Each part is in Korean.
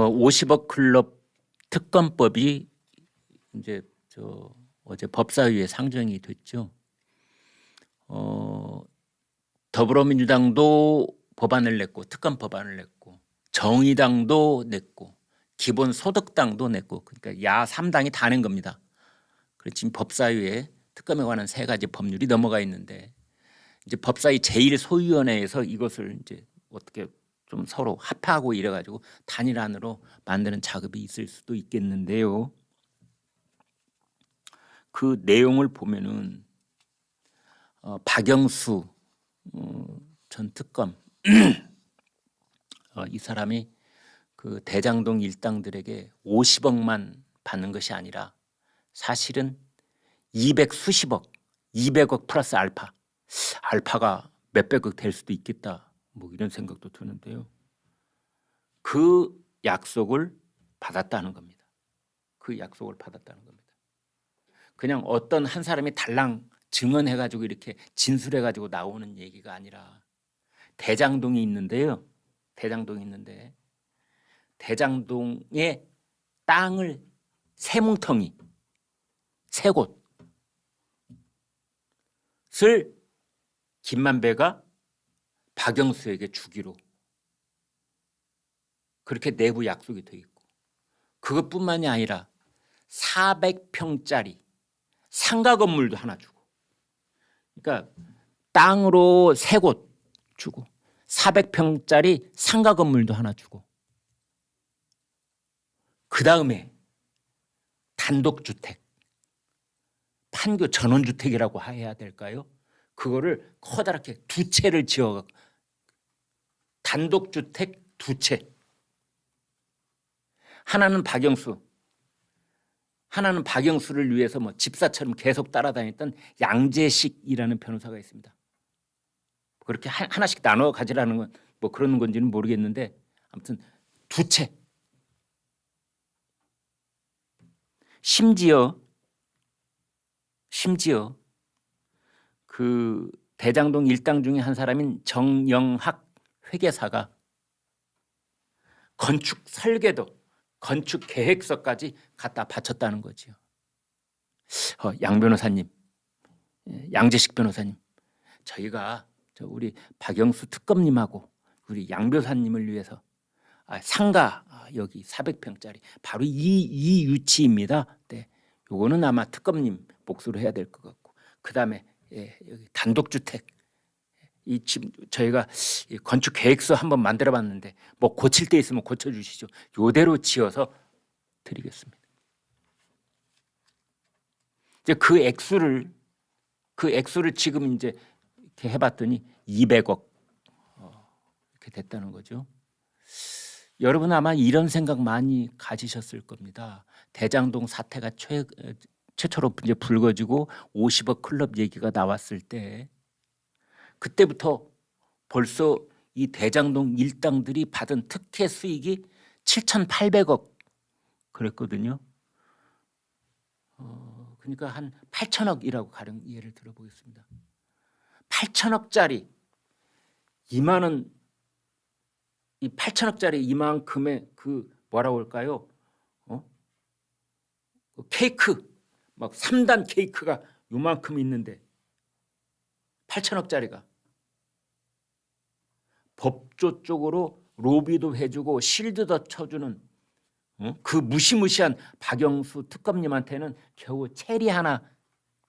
50억 클럽 특검법이 이제 어제 법사위에 상정이 됐죠. 더불어민주당도 법안을 냈고 특검 법안을 냈고 정의당도 냈고 기본소득당도 냈고 그러니까 야 3당이 다 낸 겁니다. 그래서 지금 법사위에 특검에 관한 3가지 법률이 넘어가 있는데 이제 법사위 제1소위원회에서 이것을 이제 어떻게 좀 서로 합하고 이래가지고 단일안으로 만드는 작업이 있을 수도 있겠는데요. 그 내용을 보면은 박영수 전 특검 이 사람이 그 대장동 일당들에게 50억만 받는 것이 아니라 사실은 200 수십억, 200억 플러스 알파가 몇백억 될 수도 있겠다. 뭐 이런 생각도 드는데요. 그 약속을 받았다는 겁니다. 그 약속을 받았다는 겁니다. 그냥 어떤 한 사람이 달랑 증언해가지고 이렇게 진술해가지고 나오는 얘기가 아니라 대장동이 있는데요. 대장동이 있는데 대장동의 땅을 세 뭉텅이 세 곳을 김만배가 박영수에게 주기로 그렇게 내부 약속이 돼 있고 그것뿐만이 아니라 400평짜리 상가 건물도 하나 주고 그러니까 땅으로 세 곳 주고 400평짜리 상가 건물도 하나 주고 그다음에 단독주택 판교 전원주택이라고 해야 될까요? 그거를 커다랗게 2채를 지어 단독주택 2채 하나는 박영수를 위해서 뭐 집사처럼 계속 따라다녔던 양재식이라는 변호사가 있습니다. 그렇게 하나씩 나눠 가지라는 건 뭐 그런 건지는 모르겠는데 아무튼 2채 심지어 그 대장동 일당 중에 한 사람인 정영학 회계사가 건축 설계도 건축 계획서까지 갖다 바쳤다는 거죠. 양 변호사님, 양재식 변호사님, 저희가 우리 박영수 특검님하고 우리 양 변호사님을 위해서 상가 여기 400평짜리 바로 이 위치입니다. 네, 요거는 아마 특검님 몫으로 해야 될 것 같고 그 다음에 여기 단독주택 이 집 저희가 건축 계획서 한번 만들어봤는데 뭐 고칠 데 있으면 고쳐주시죠. 요대로 지어서 드리겠습니다. 이제 그 액수를 지금 이제 이렇게 해봤더니 200억 이렇게 됐다는 거죠. 여러분 아마 이런 생각 많이 가지셨을 겁니다. 대장동 사태가 최초로 이제 불거지고 50억 클럽 얘기가 나왔을 때 그때부터 벌써 이 대장동 일당들이 받은 특혜 수익이 7,800억 그랬거든요. 그러니까 한 8천억이라고 가령 예를 들어보겠습니다. 8천억짜리 이만한 이 8천억짜리 이만큼의 그 뭐라고 할까요? 케이크 막 3단 케이크가 요만큼 있는데 8천억짜리가 법조 쪽으로 로비도 해주고 실드도 쳐주는 그 무시무시한 박영수 특검님한테는 겨우 체리 하나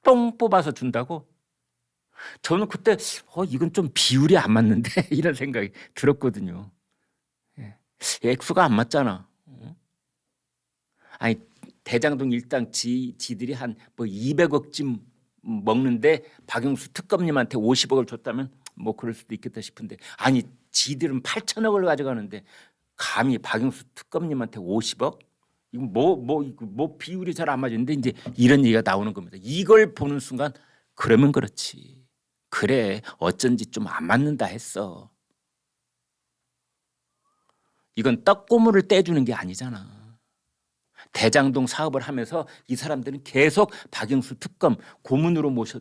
똥 뽑아서 준다고? 저는 그때 이건 좀 비율이 안 맞는데 이런 생각이 들었거든요. 액수가 안 맞잖아. 아니 대장동 일당 지들이 한 뭐 200억쯤 먹는데 박영수 특검님한테 50억을 줬다면 뭐 그럴 수도 있겠다 싶은데 아니 지들은 8천억을 가져가는데 감히 박영수 특검님한테 50억? 이거 뭐 비율이 잘 안 맞는데 이제 이런 얘기가 나오는 겁니다. 이걸 보는 순간 그러면 그렇지. 그래 어쩐지 좀 안 맞는다 했어. 이건 떡고물을 떼주는 게 아니잖아. 대장동 사업을 하면서 이 사람들은 계속 박영수 특검 고문으로 모셔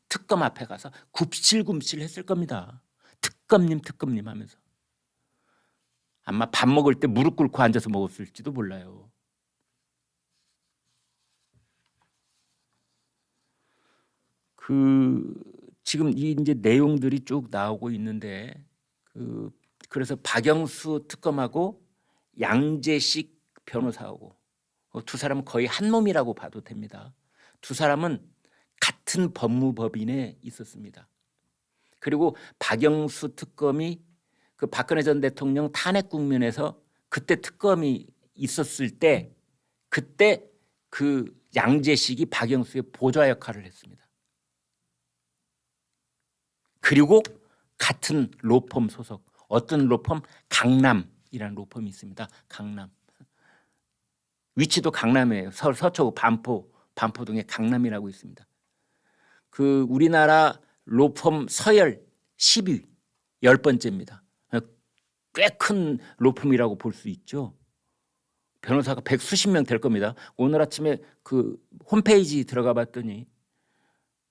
특검 앞에 가서 굽실굽실 했을 겁니다. 특검님 하면서. 아마 밥 먹을 때 무릎 꿇고 앉아서 먹었을지도 몰라요. 지금 이제 내용들이 쭉 나오고 있는데 그래서 박영수 특검하고 양재식 변호사하고 두 사람은 거의 한 몸이라고 봐도 됩니다. 두 사람은 같은 법무법인에 있었습니다. 그리고 박영수 특검이 그 박근혜 전 대통령 탄핵 국면에서 그때 특검이 있었을 때 그때 그 양재식이 박영수의 보좌 역할을 했습니다. 그리고 같은 로펌 소속, 어떤 로펌? 강남이라는 로펌이 있습니다. 강남. 위치도 강남이에요. 서초구 반포 등에 강남이라고 있습니다. 그 우리나라 로펌 서열 10위, 10번째입니다. 꽤 큰 로펌이라고 볼 수 있죠. 변호사가 100수십 명 될 겁니다. 오늘 아침에 그 홈페이지 들어가 봤더니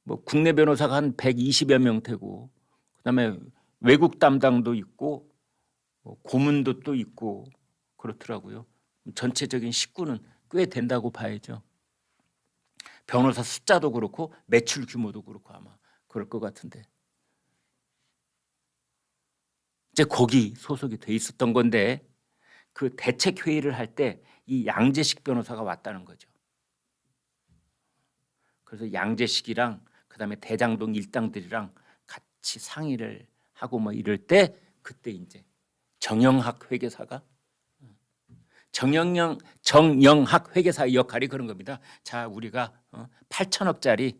뭐 국내 변호사가 한 120여 명 되고 그다음에 외국 담당도 있고 고문도 또 있고 그렇더라고요. 전체적인 식구는 꽤 된다고 봐야죠. 변호사 숫자도 그렇고 매출 규모도 그렇고 아마 그럴 것 같은데 이제 거기 소속이 돼 있었던 건데 그 대책 회의를 할 때 이 양재식 변호사가 왔다는 거죠. 그래서 양재식이랑 그다음에 대장동 일당들이랑 같이 상의를 하고 뭐 이럴 때 그때 이제 정영학 회계사가 정영학 회계사의 역할이 그런 겁니다. 자, 우리가 8천억짜리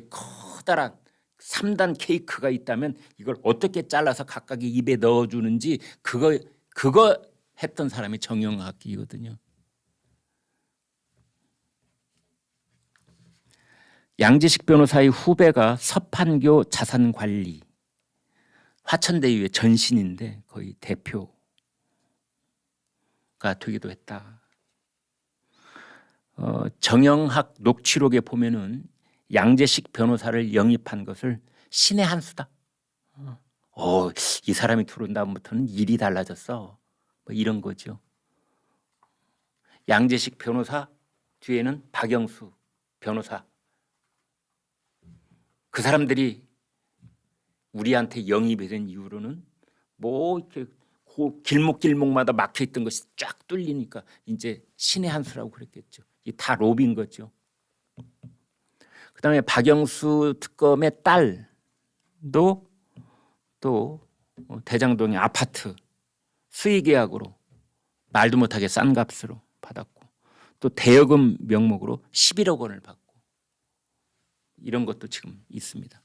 커다란 3단 케이크가 있다면 이걸 어떻게 잘라서 각각의 입에 넣어주는지 그거 했던 사람이 정영학이거든요. 양재식 변호사의 후배가 서판교 자산관리 화천대유의 전신인데 거의 대표가 되기도 했다. 정영학 녹취록에 보면은 양재식 변호사를 영입한 것을 신의 한 수다. 이 사람이 들어온 다음부터는 일이 달라졌어. 뭐 이런 거죠. 양재식 변호사 뒤에는 박영수 변호사. 그 사람들이 우리한테 영입이 된 이후로는 뭐 이렇게 길목길목마다 막혀 있던 것이 쫙 뚫리니까 이제 신의 한 수라고 그랬겠죠. 이 다 로비인 거죠. 그다음에 박영수 특검의 딸도 또 대장동의 아파트 수의 계약으로 말도 못하게 싼 값으로 받았고 또 대여금 명목으로 11억 원을 받고 이런 것도 지금 있습니다.